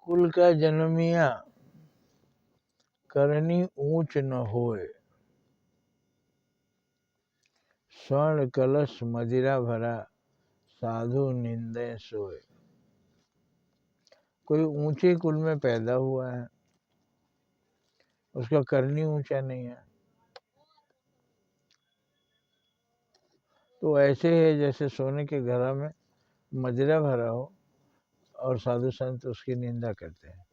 कुल का जन्मिया करनी ऊंच न होए, स्वर्ण कलश मदिरा भरा साधु निंदे सोए। कोई ऊंचे कुल में पैदा हुआ है, उसका करनी ऊंचा नहीं है, तो ऐसे है जैसे सोने के घर में मदिरा भरा हो और साधु संत उसकी निंदा करते हैं।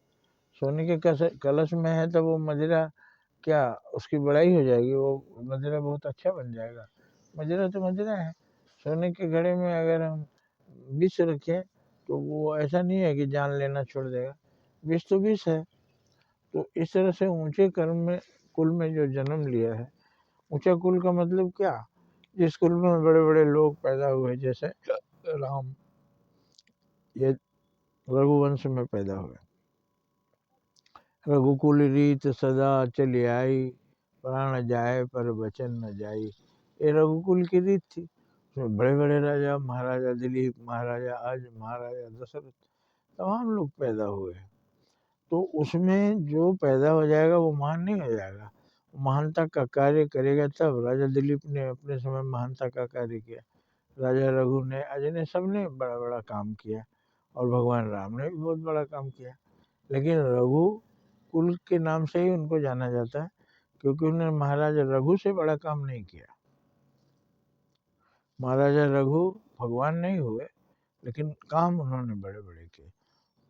सोने के कलश में है तो वो मदिरा क्या उसकी बड़ाई हो जाएगी, वो मदिरा बहुत अच्छा बन जाएगा। मदिरा तो मदिरा है। सोने के घड़े में अगर हम विष रखें तो वो ऐसा नहीं है कि जान लेना छोड़ देगा, विष तो विष है। तो इस तरह से ऊंचे कर्म में कुल में जो जन्म लिया है, ऊंचा कुल का मतलब क्या, जिस कुल में बड़े बड़े लोग पैदा हुए, जैसे राम ये रघुवंश में पैदा हुए। रघुकुल रीत सदा चली आई, प्राण जाए पर वचन न जाई। ये रघुकुल की रीत थी। उसमें बड़े बड़े राजा, महाराजा दिलीप, महाराजा आज, महाराजा दशरथ, तमाम लोग पैदा हुए। तो उसमें जो पैदा हो जाएगा वो महान नहीं हो जाएगा, महानता का कार्य करेगा तब। राजा दिलीप ने अपने समय महानता का कार्य किया, राजा रघु ने, अजय ने, सबने बड़ा बड़ा काम किया, और भगवान राम ने भी बहुत बड़ा काम किया। लेकिन रघु कुल के नाम से ही उनको जाना जाता है, क्योंकि उन्होंने महाराजा रघु से बड़ा काम नहीं किया। महाराजा रघु भगवान नहीं हुए, लेकिन काम उन्होंने बड़े बड़े किए।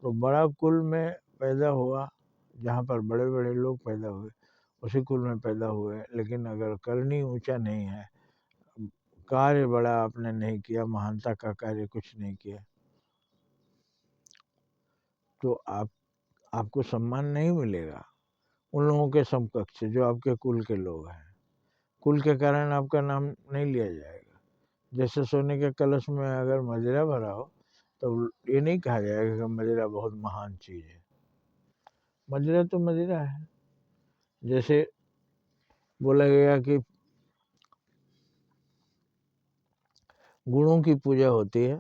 तो बड़ा कुल में पैदा हुआ, जहाँ पर बड़े बड़े लोग पैदा हुए उसी कुल में पैदा हुए। लेकिन अगर करनी ऊंचा नहीं है, कार्य बड़ा आपने नहीं किया, महानता का कार्य कुछ नहीं किया, तो आपको सम्मान नहीं मिलेगा उन लोगों के समकक्ष जो आपके कुल के लोग हैं। कुल के कारण आपका नाम नहीं लिया जाएगा। जैसे सोने के कलश में अगर मदिरा भरा हो तो ये नहीं कहा जाएगा कि मदिरा बहुत महान चीज है। मदिरा तो मदिरा है। जैसे बोला गया कि गुणों की पूजा होती है,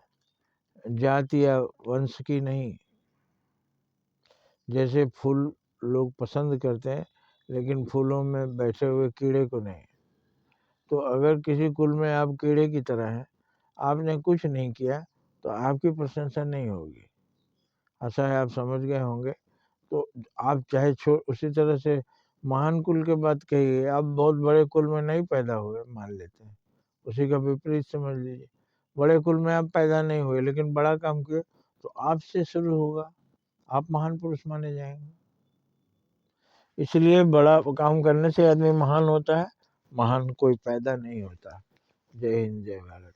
जाति या वंश की नहीं। जैसे फूल लोग पसंद करते हैं, लेकिन फूलों में बैठे हुए कीड़े को नहीं। तो अगर किसी कुल में आप कीड़े की तरह हैं, आपने कुछ नहीं किया, तो आपकी प्रशंसा नहीं होगी। ऐसा है, आप समझ गए होंगे। तो आप चाहे उसी तरह से महान कुल के बात कहिए, आप बहुत बड़े कुल में नहीं पैदा हुए मान लेते हैं, उसी का विपरीत समझ लीजिए। बड़े कुल में आप पैदा नहीं हुए लेकिन बड़ा काम किए, तो आपसे शुरू होगा, आप महान पुरुष माने जाएंगे। इसलिए बड़ा काम करने से आदमी महान होता है, महान कोई पैदा नहीं होता। जय हिंद, जय भारत।